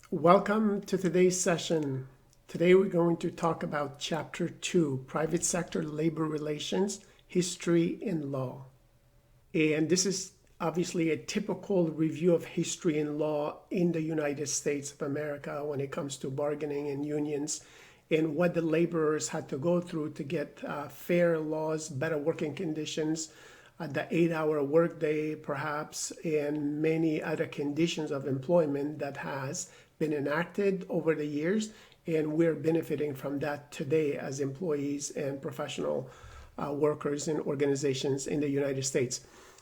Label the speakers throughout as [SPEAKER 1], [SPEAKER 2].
[SPEAKER 1] Welcome to today's session. Today we're going to talk about Chapter 2, Private Sector Labor Relations, History and Law. And this is obviously a typical review of history and law in the United States of America when it comes to bargaining and unions and what the laborers had to go through to get fair laws, better working conditions, the 8-hour workday perhaps, and many other conditions of employment that has been enacted over the years, and we're benefiting from that today as employees and professional workers and organizations in the United States.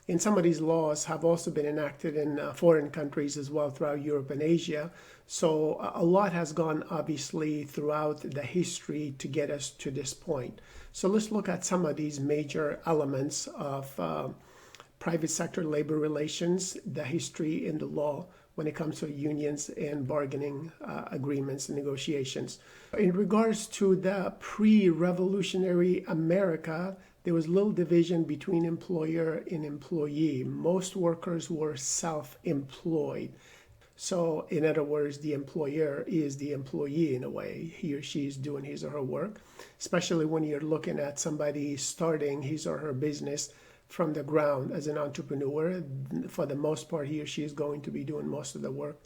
[SPEAKER 1] And some of these laws have also been enacted in foreign countries as well throughout Europe and Asia. So a lot has gone obviously throughout the history to get us to this point. So let's look at some of these major elements of private sector labor relations, the history and the law when it comes to unions and bargaining agreements and negotiations. In regards to the pre-revolutionary America, there was little division between employer and employee. Most workers were self-employed. So in other words, the employer is the employee in a way. He or she is doing his or her work, especially when you're looking at somebody starting his or her business from the ground as an entrepreneur. For the most part, he or she is going to be doing most of the work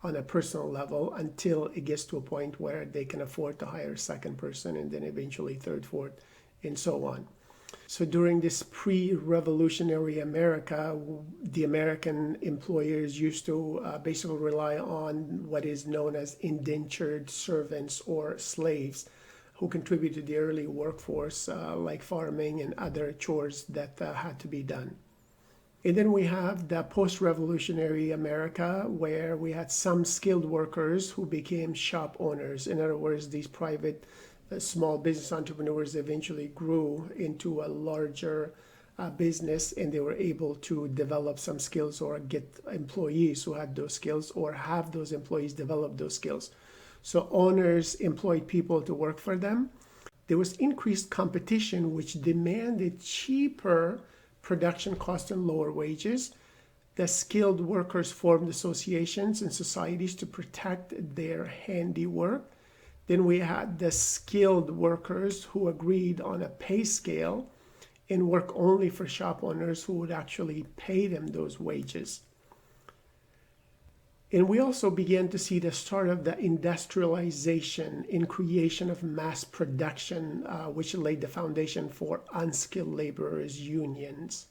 [SPEAKER 1] on a personal level until it gets to a point where they can afford to hire a second person and then eventually third, fourth, and so on. So during this pre-revolutionary America, the American employers used to basically rely on what is known as indentured servants or slaves who contributed to the early workforce, like farming and other chores that had to be done. And then we have the post-revolutionary America, where we had some skilled workers who became shop owners. In other words, these private small business entrepreneurs eventually grew into a larger business, and they were able to develop some skills or get employees who had those skills or have those employees develop those skills. So owners employed people to work for them. There was increased competition, which demanded cheaper production costs and lower wages. The skilled workers formed associations and societies to protect their handiwork. Then we had the skilled workers who agreed on a pay scale and work only for shop owners who would actually pay them those wages. And we also began to see the start of the industrialization in creation of mass production, which laid the foundation for unskilled laborers' unions.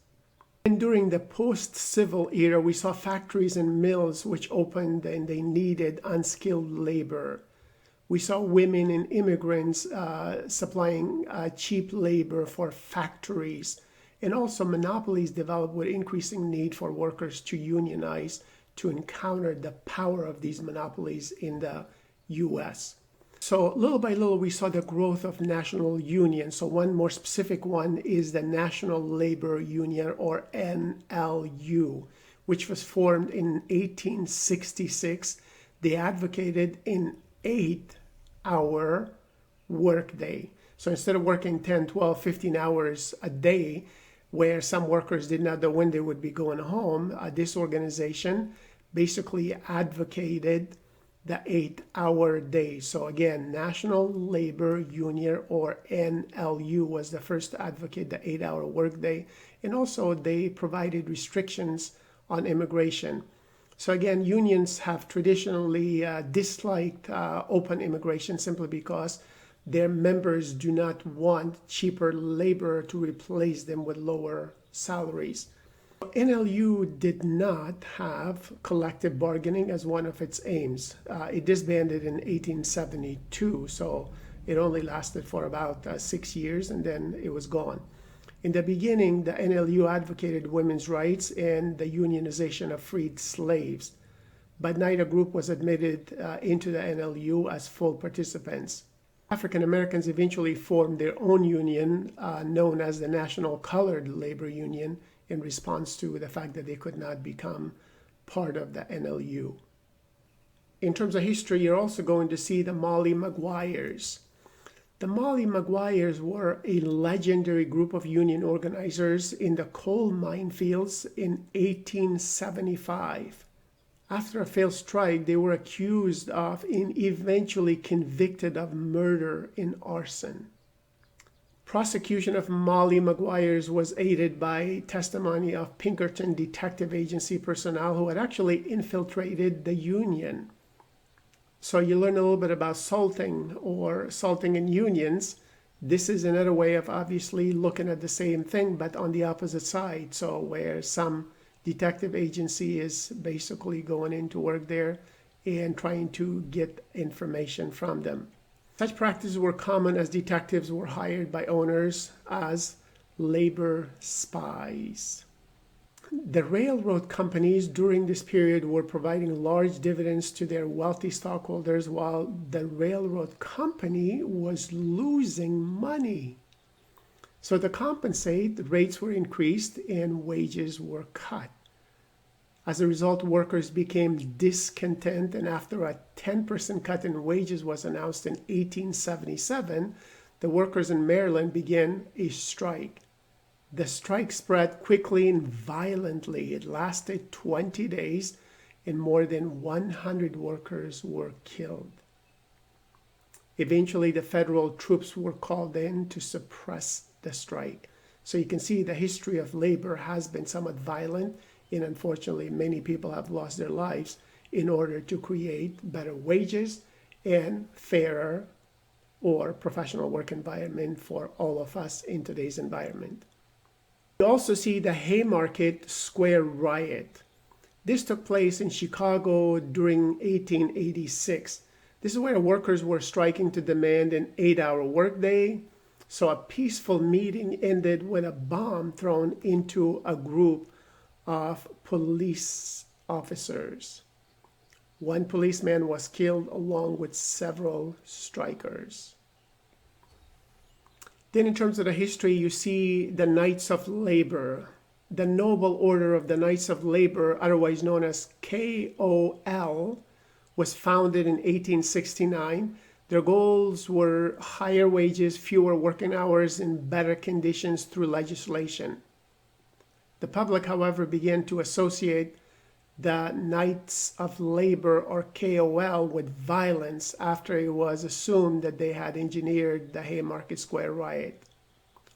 [SPEAKER 1] And during the post-civil era, we saw factories and mills which opened and they needed unskilled labor. We saw women and immigrants supplying cheap labor for factories. And also monopolies developed with increasing need for workers to unionize to encounter the power of these monopolies in the U.S. So little by little, we saw the growth of national unions. So one more specific one is the National Labor Union, or NLU, which was formed in 1866. They advocated an 8-hour workday. So instead of working 10, 12, 15 hours a day, where some workers did not know when they would be going home, this organization basically advocated the 8-hour day. So again, National Labor Union, or NLU, was the first to advocate the 8-hour workday. And also they provided restrictions on immigration. So again, unions have traditionally disliked open immigration simply because their members do not want cheaper labor to replace them with lower salaries. NLU did not have collective bargaining as one of its aims. It disbanded in 1872, so it only lasted for about 6 years and then it was gone. In the beginning, the NLU advocated women's rights and the unionization of freed slaves, but neither group was admitted into the NLU as full participants. African Americans eventually formed their own union known as the National Colored Labor Union in response to the fact that they could not become part of the NLU. In terms of history, you're also going to see the Molly Maguires. The Molly Maguires were a legendary group of union organizers in the coal mine fields in 1875. After a failed strike, they were accused of and eventually convicted of murder and arson. Prosecution of Molly Maguires was aided by testimony of Pinkerton Detective Agency personnel who had actually infiltrated the union. So you learn a little bit about salting or salting in unions. This is another way of obviously looking at the same thing, but on the opposite side. So where some detective agency is basically going into work there and trying to get information from them. Such practices were common as detectives were hired by owners as labor spies. The railroad companies during this period were providing large dividends to their wealthy stockholders while the railroad company was losing money. So to compensate, the rates were increased and wages were cut. As a result, workers became discontent, and after a 10% cut in wages was announced in 1877, the workers in Maryland began a strike. The strike spread quickly and violently. It lasted 20 days, and more than 100 workers were killed. Eventually, the federal troops were called in to suppress the strike. So you can see the history of labor has been somewhat violent, and unfortunately, many people have lost their lives in order to create better wages and fairer or professional work environment for all of us in today's environment. You also see the Haymarket Square Riot. This took place in Chicago during 1886. This is where workers were striking to demand an 8-hour workday. So a peaceful meeting ended with a bomb thrown into a group of police officers. One policeman was killed along with several strikers. Then in terms of the history, you see the Knights of Labor. The Noble Order of the Knights of Labor, otherwise known as KOL, was founded in 1869. Their goals were higher wages, fewer working hours, and better conditions through legislation. The public, however, began to associate the Knights of Labor, or KOL, with violence after it was assumed that they had engineered the Haymarket Square Riot.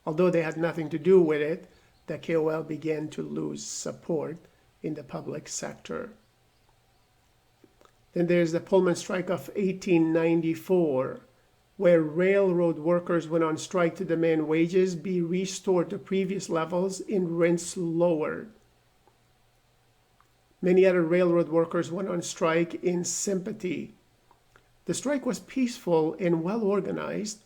[SPEAKER 1] Although they had nothing to do with it, the KOL began to lose support in the public sector. Then there's the Pullman strike of 1894, where railroad workers went on strike to demand wages be restored to previous levels and rents lowered. Many other railroad workers went on strike in sympathy. The strike was peaceful and well organized.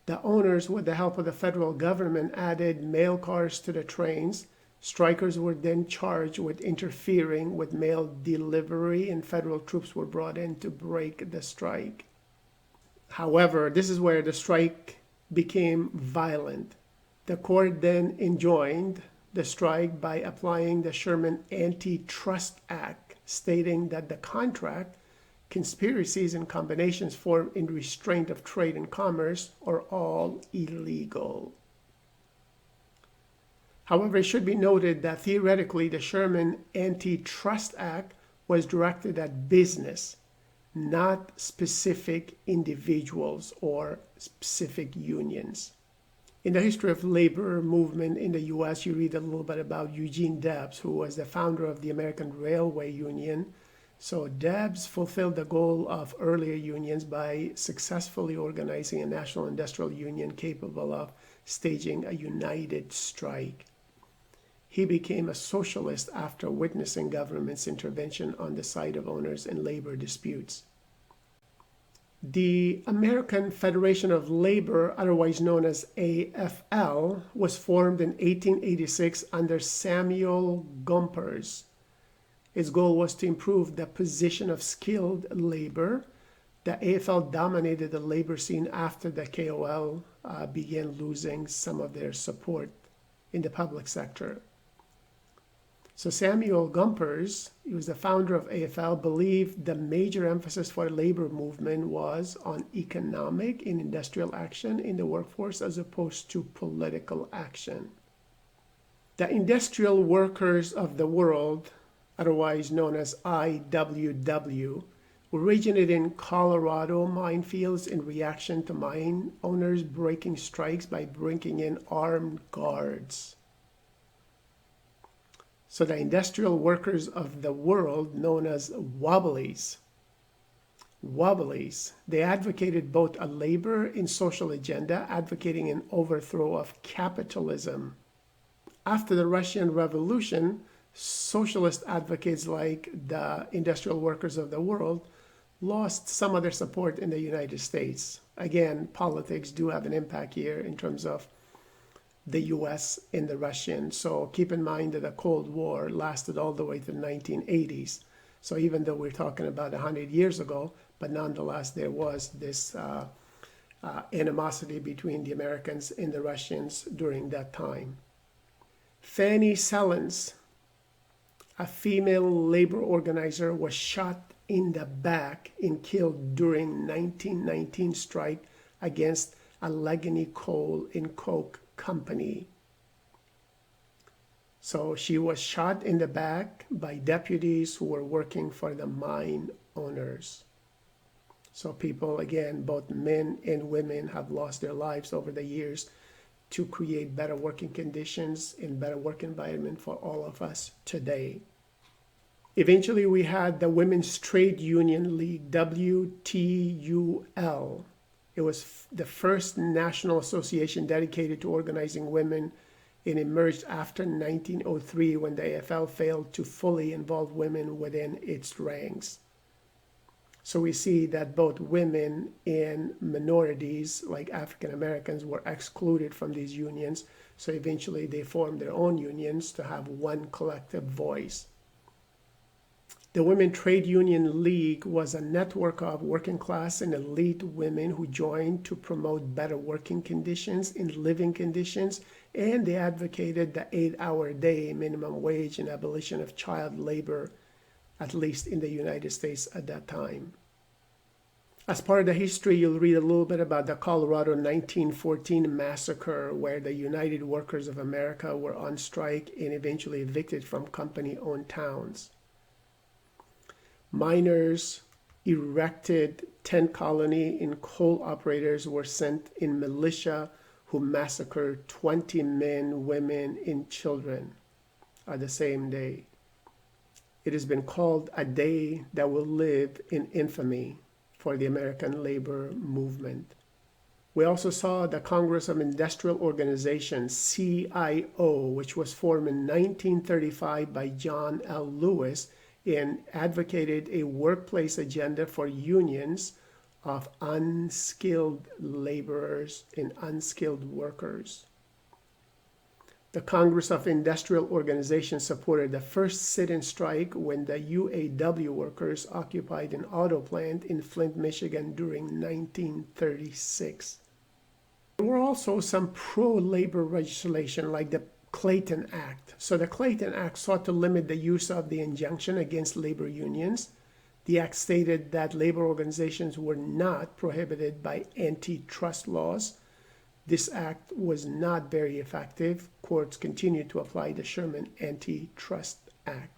[SPEAKER 1] The owners, with the help of the federal government, added mail cars to the trains. Strikers were then charged with interfering with mail delivery, and federal troops were brought in to break the strike. However, this is where the strike became violent. The court then enjoined the strike by applying the Sherman Antitrust Act, stating that the contract, conspiracies, and combinations formed in restraint of trade and commerce are all illegal. However, it should be noted that theoretically the Sherman Antitrust Act was directed at business, not specific individuals or specific unions. In the history of labor movement in the U.S., you read a little bit about Eugene Debs, who was the founder of the American Railway Union. So Debs fulfilled the goal of earlier unions by successfully organizing a national industrial union capable of staging a united strike. He became a socialist after witnessing government's intervention on the side of owners in labor disputes. The American Federation of Labor, otherwise known as AFL, was formed in 1886 under Samuel Gompers. Its goal was to improve the position of skilled labor. The AFL dominated the labor scene after the KOL began losing some of their support in the public sector. So Samuel Gompers, he was the founder of AFL, believed the major emphasis for the labor movement was on economic and industrial action in the workforce as opposed to political action. The industrial workers of the world otherwise known as IWW, originated in Colorado minefields in reaction to mine owners breaking strikes by bringing in armed guards. So the industrial workers of the world, known as Wobblies, they advocated both a labor and social agenda, advocating an overthrow of capitalism. After the Russian Revolution, socialist advocates like the industrial workers of the world lost some of their support in the United States. Again, politics do have an impact here in terms of the US and the Russians. So keep in mind that the Cold War lasted all the way to the 1980s. So even though we're talking about 100 years ago, but nonetheless, there was this animosity between the Americans and the Russians during that time. Fanny Sellens, a female labor organizer, was shot in the back and killed during 1919 strike against Allegheny Coal and Coke Company. So she was shot in the back by deputies who were working for the mine owners. So people, again, both men and women, have lost their lives over the years to create better working conditions and better work environment for all of us today. Eventually, we had the Women's Trade Union League, WTUL. It was the first national association dedicated to organizing women, and emerged after 1903 when the AFL failed to fully involve women within its ranks. So we see that both women and minorities, like African Americans, were excluded from these unions. So eventually they formed their own unions to have one collective voice. The Women Trade Union League was a network of working class and elite women who joined to promote better working conditions and living conditions, and they advocated the 8-hour day minimum wage and abolition of child labor, at least in the United States at that time. As part of the history, you'll read a little bit about the Colorado 1914 massacre, where the United Workers of America were on strike and eventually evicted from company-owned towns. Miners erected tent colony and coal operators were sent in militia who massacred 20 men, women, and children on the same day. It has been called a day that will live in infamy for the American labor movement. We also saw the Congress of Industrial Organizations, CIO, which was formed in 1935 by John L. Lewis, and advocated a workplace agenda for unions of unskilled laborers and unskilled workers. The Congress of Industrial Organizations supported the first sit-in strike when the UAW workers occupied an auto plant in Flint, Michigan during 1936. There were also some pro-labor legislation like the Clayton Act. So the Clayton Act sought to limit the use of the injunction against labor unions. The act stated that labor organizations were not prohibited by antitrust laws. This act was not very effective. Courts continued to apply the Sherman Antitrust Act.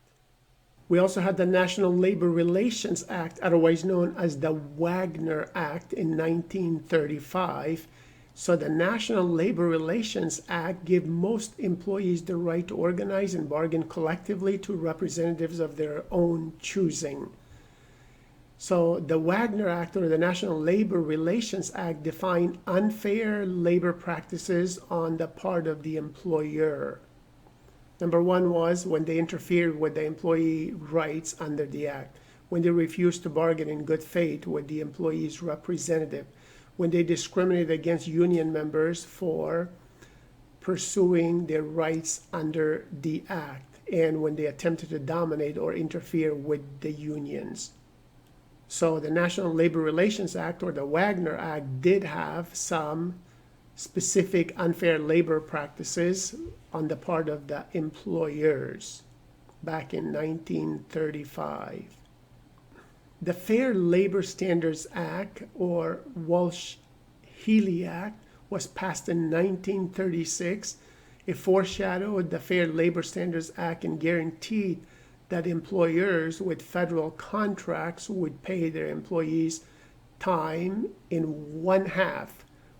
[SPEAKER 1] We also had the National Labor Relations Act, otherwise known as the Wagner Act, in 1935. So the National Labor Relations Act gave most employees the right to organize and bargain collectively to representatives of their own choosing. So the Wagner Act, or the National Labor Relations Act, defined unfair labor practices on the part of the employer. Number one was when they interfered with the employee rights under the act, when they refused to bargain in good faith with the employee's representative, when they discriminated against union members for pursuing their rights under the act, and when they attempted to dominate or interfere with the unions. So the National Labor Relations Act, or the Wagner Act, did have some specific unfair labor practices on the part of the employers back in 1935. The Fair Labor Standards Act, or Walsh-Healy Act, was passed in 1936. It foreshadowed the Fair Labor Standards Act and guaranteed that employers with federal contracts would pay their employees time in 1/2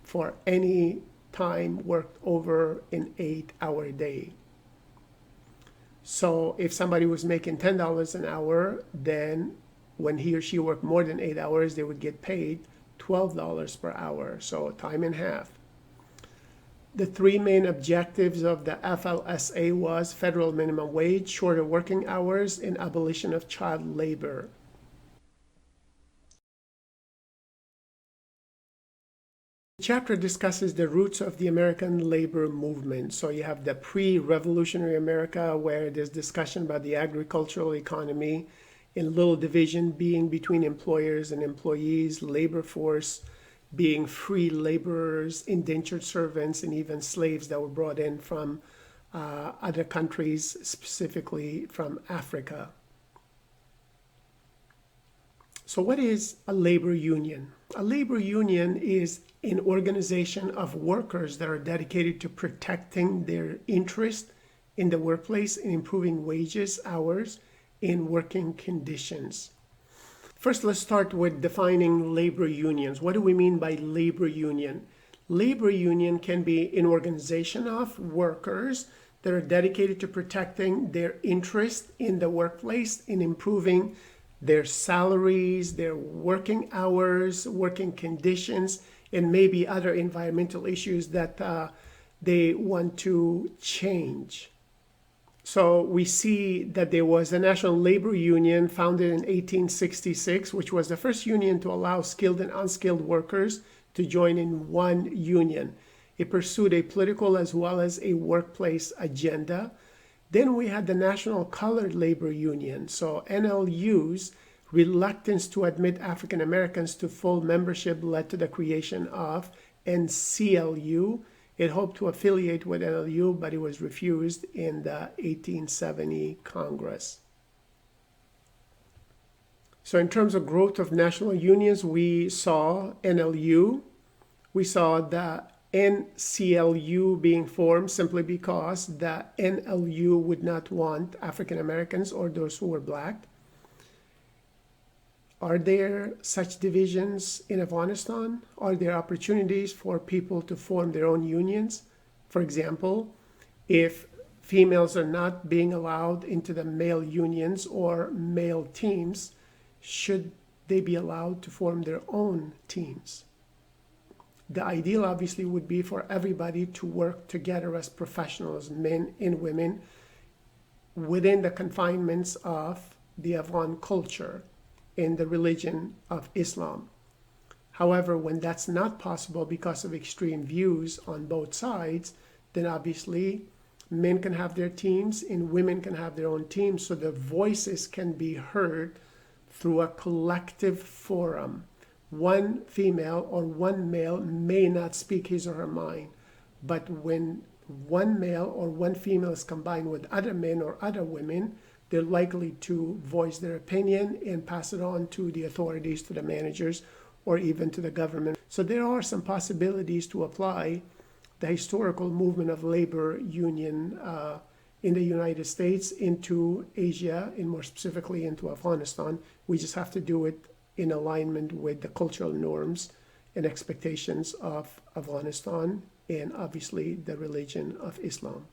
[SPEAKER 1] for any time worked over an 8-hour day. So if somebody was making $10 an hour, then when he or she worked more than 8 hours, they would get paid $12 per hour, so time in half. The three main objectives of the FLSA was federal minimum wage, shorter working hours, and abolition of child labor. The chapter discusses the roots of the American labor movement. So you have the pre-revolutionary America, where there's discussion about the agricultural economy, in little division being between employers and employees, labor force being free laborers, indentured servants, and even slaves that were brought in from other countries, specifically from Africa. So what is a labor union? A labor union is an organization of workers that are dedicated to protecting their interest in the workplace and improving wages, hours, and working conditions. First, let's start with defining labor unions. What do we mean by labor union? Labor union can be an organization of workers that are dedicated to protecting their interest in the workplace and improving their salaries, their working hours, working conditions, and maybe other environmental issues that they want to change. So we see that there was a National Labor Union founded in 1866, which was the first union to allow skilled and unskilled workers to join in one union. It pursued a political as well as a workplace agenda. Then we had the National Colored Labor Union. So NLU's reluctance to admit African Americans to full membership led to the creation of NCLU. It hoped to affiliate with NLU, but it was refused in the 1870 Congress. So in terms of growth of national unions, we saw NLU. We saw the NCLU being formed simply because the NLU would not want African Americans or those who were black. Are there such divisions in Afghanistan? Are there opportunities for people to form their own unions? For example, if females are not being allowed into the male unions or male teams, should they be allowed to form their own teams? The ideal obviously would be for everybody to work together as professionals, men and women, within the confinements of the Afghan culture in the religion of Islam. However, when that's not possible because of extreme views on both sides, then obviously men can have their teams and women can have their own teams, so their voices can be heard through a collective forum. One female or one male may not speak his or her mind, but when one male or one female is combined with other men or other women, they're likely to voice their opinion and pass it on to the authorities, to the managers, or even to the government. So there are some possibilities to apply the historical movement of labor union in the United States into Asia, and more specifically into Afghanistan. We just have to do it in alignment with the cultural norms and expectations of Afghanistan and obviously the religion of Islam.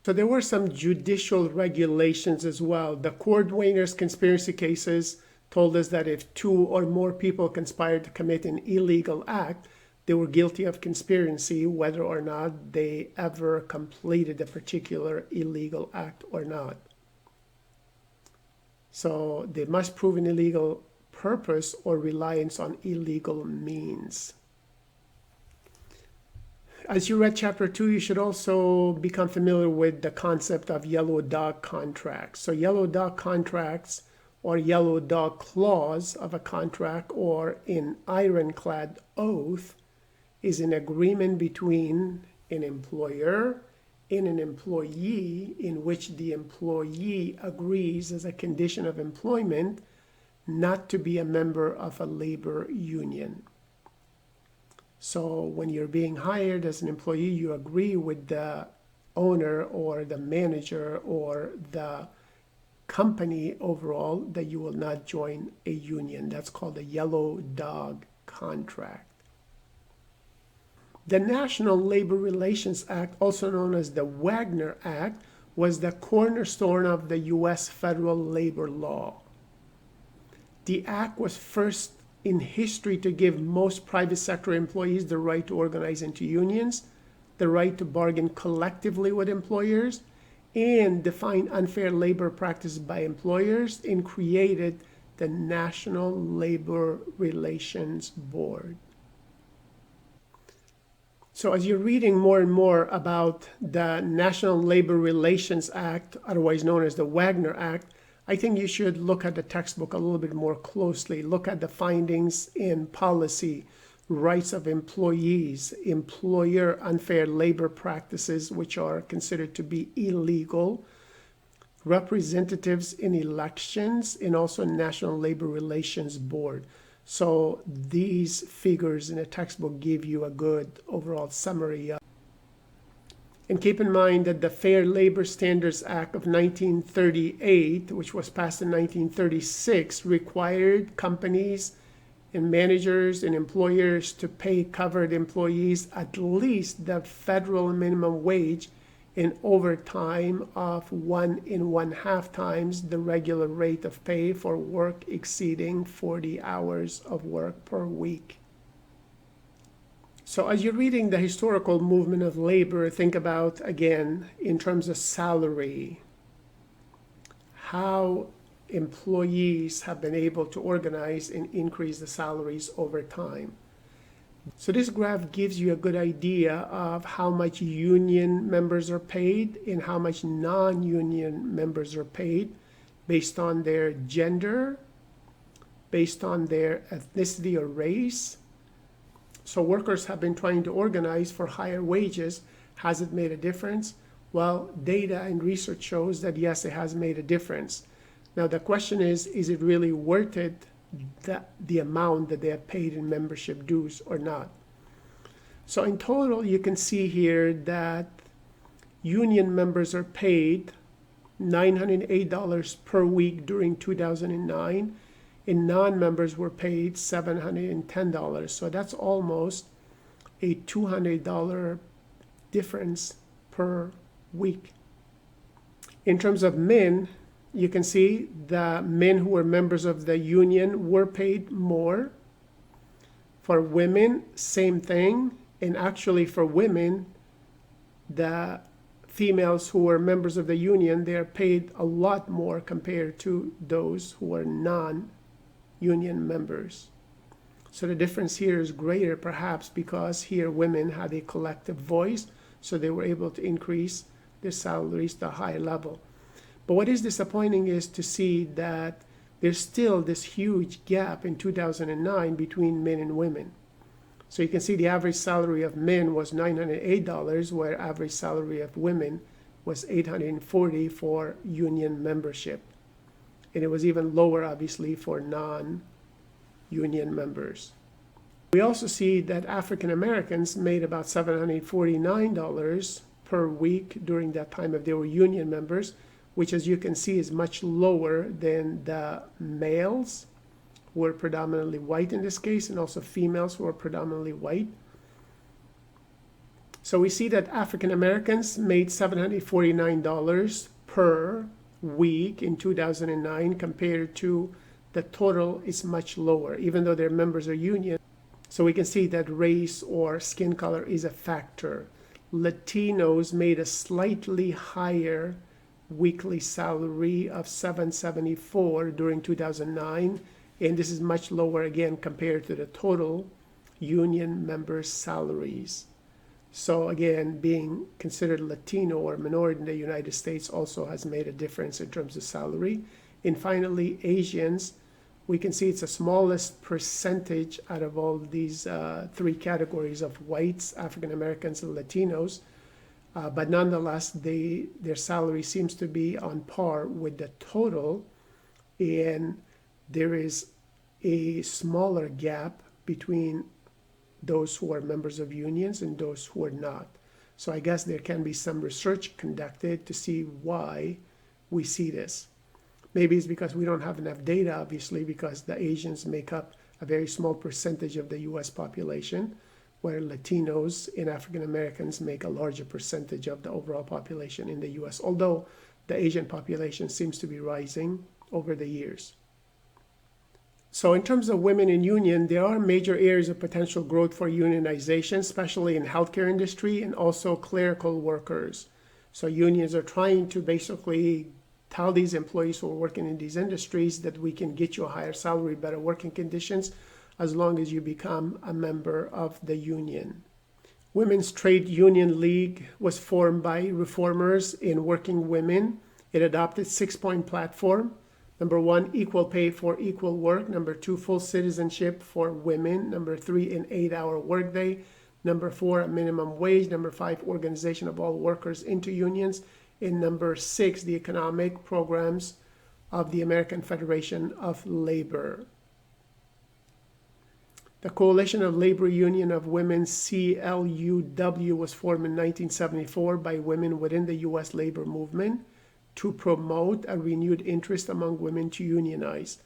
[SPEAKER 1] So there were some judicial regulations as well. The Cordwainers conspiracy cases told us that if 2 or more people conspired to commit an illegal act, they were guilty of conspiracy, whether or not they ever completed a particular illegal act or not. So they must prove an illegal purpose or reliance on illegal means. As you read Chapter 2, you should also become familiar with the concept of yellow dog contracts. So yellow dog contracts or yellow dog clause of a contract or an ironclad oath is an agreement between an employer and an employee in which the employee agrees as a condition of employment not to be a member of a labor union. So when you're being hired as an employee, you agree with the owner or the manager or the company overall that you will not join a union. That's called a yellow dog contract. The National Labor Relations Act, also known as the Wagner Act, was the cornerstone of the U.S. federal labor law. The act was first in history to give most private sector employees the right to organize into unions, the right to bargain collectively with employers, and define unfair labor practices by employers, and created the National Labor Relations Board. So as you're reading more and more about the National Labor Relations Act, otherwise known as the Wagner Act, I think you should look at the textbook a little bit more closely. Look at the findings in policy, rights of employees, employer unfair labor practices, which are considered to be illegal, representatives in elections, and also National Labor Relations Board. So these figures in the textbook give you a good overall summary. And keep in mind that the Fair Labor Standards Act of 1938, which was passed in 1936, required companies and managers and employers to pay covered employees at least the federal minimum wage and overtime of 1 1/2 times the regular rate of pay for work exceeding 40 hours of work per week. So as you're reading the historical movement of labor, think about, again, in terms of salary, how employees have been able to organize and increase the salaries over time. So this graph gives you a good idea of how much union members are paid and how much non-union members are paid based on their gender, based on their ethnicity or race. So workers have been trying to organize for higher wages. Has it made a difference? Well, data and research shows that yes, it has made a difference. Now the question is it really worth it, the amount that they have paid in membership dues or not? So in total, you can see here that union members are paid $908 per week during 2009, and non-members were paid $710. So that's almost a $200 difference per week. In terms of men, you can see the men who were members of the union were paid more. For women, same thing. And actually for women, the females who were members of the union, they're paid a lot more compared to those who are non-union members. So the difference here is greater perhaps because here women had a collective voice, so they were able to increase their salaries to a higher level. But what is disappointing is to see that there's still this huge gap in 2009 between men and women. So you can see the average salary of men was $908, where average salary of women was $840 for union membership. And it was even lower, obviously, for non-union members. We also see that African Americans made about $749 per week during that time if they were union members, which, as you can see, is much lower than the males who were predominantly white in this case, and also females who were predominantly white. So we see that African Americans made $749 per week in 2009 compared to the total is much lower, even though their members are union. So we can see that race or skin color is a factor. Latinos made a slightly higher weekly salary of $774 during 2009, and this is much lower again compared to the total union members' salaries. So again, being considered Latino or minority in the United States also has made a difference in terms of salary. And finally, Asians, we can see it's the smallest percentage out of all these three categories of whites, African Americans, and Latinos. But nonetheless, their salary seems to be on par with the total, and there is a smaller gap between those who are members of unions and those who are not. So I guess there can be some research conducted to see why we see this. Maybe it's because we don't have enough data, obviously, because the Asians make up a very small percentage of the US population, where Latinos and African Americans make a larger percentage of the overall population in the US, although the Asian population seems to be rising over the years. So in terms of women in union, there are major areas of potential growth for unionization, especially in healthcare industry and also clerical workers. So unions are trying to basically tell these employees who are working in these industries that we can get you a higher salary, better working conditions, as long as you become a member of the union. Women's Trade Union League was formed by reformers in working women. It adopted 6-point platform. Number 1, equal pay for equal work. Number 2, full citizenship for women. Number 3, an 8-hour workday. Number 4, a minimum wage. Number 5, organization of all workers into unions. And number 6, the economic programs of the American Federation of Labor. The Coalition of Labor Union of Women, CLUW, was formed in 1974 by women within the U.S. labor movement to promote a renewed interest among women to unionize.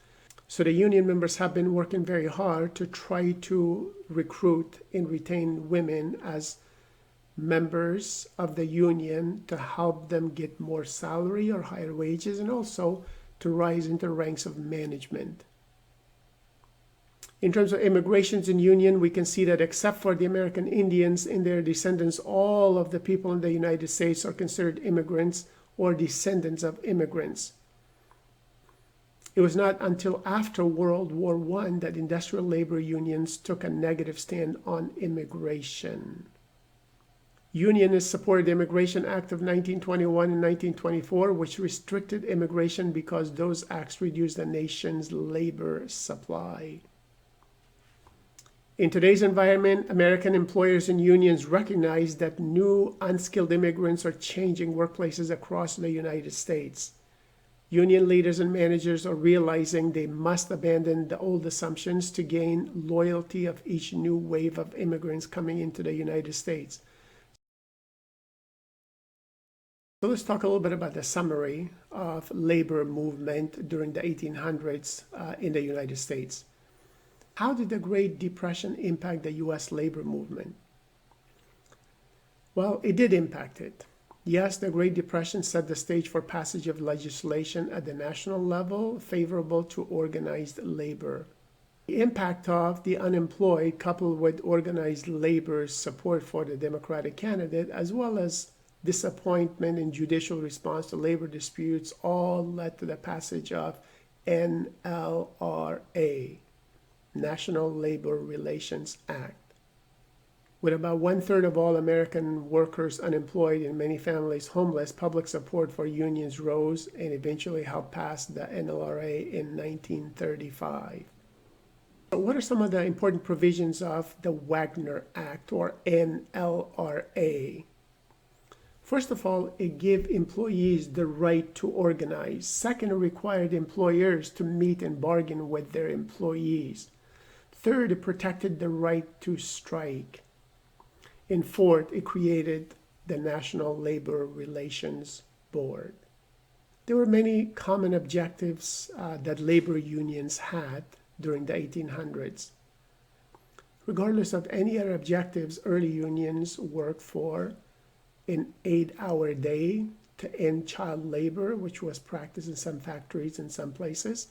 [SPEAKER 1] So the union members have been working very hard to try to recruit and retain women as members of the union to help them get more salary or higher wages, and also to rise into ranks of management. In terms of immigrations and union, we can see that except for the American Indians and their descendants, all of the people in the United States are considered immigrants or descendants of immigrants. It was not until after World War I that industrial labor unions took a negative stand on immigration. Unionists supported the Immigration Act of 1921 and 1924, which restricted immigration because those acts reduced the nation's labor supply. In today's environment, American employers and unions recognize that new unskilled immigrants are changing workplaces across the United States. Union leaders and managers are realizing they must abandon the old assumptions to gain loyalty of each new wave of immigrants coming into the United States. So let's talk a little bit about the summary of labor movement during the 1800s in the United States. How did the Great Depression impact the U.S. labor movement? Well, it did impact it. Yes, the Great Depression set the stage for passage of legislation at the national level favorable to organized labor. The impact of the unemployed, coupled with organized labor's support for the Democratic candidate, as well as disappointment in judicial response to labor disputes, all led to the passage of NLRA, National Labor Relations Act. With about 1/3 of all American workers unemployed and many families homeless, public support for unions rose and eventually helped pass the NLRA in 1935. So what are some of the important provisions of the Wagner Act, or NLRA? First of all, it gave employees the right to organize. Second, it required employers to meet and bargain with their employees. Third, it protected the right to strike. And fourth, it created the National Labor Relations Board. There were many common objectives that labor unions had during the 1800s. Regardless of any other objectives, early unions worked for an 8-hour day to end child labor, which was practiced in some factories in some places,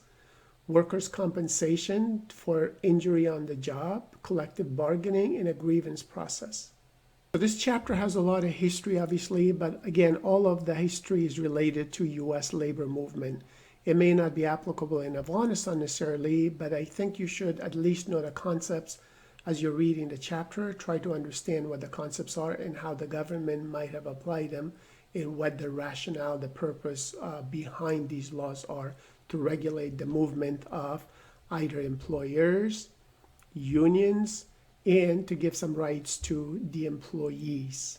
[SPEAKER 1] workers' compensation for injury on the job, collective bargaining, and a grievance process. So this chapter has a lot of history, obviously, but again, all of the history is related to U.S. labor movement. It may not be applicable in Afghanistan necessarily, but I think you should at least know the concepts as you're reading the chapter. Try to understand what the concepts are and how the government might have applied them, and what the rationale, the purpose behind these laws are to regulate the movement of either employers, unions, and to give some rights to the employees.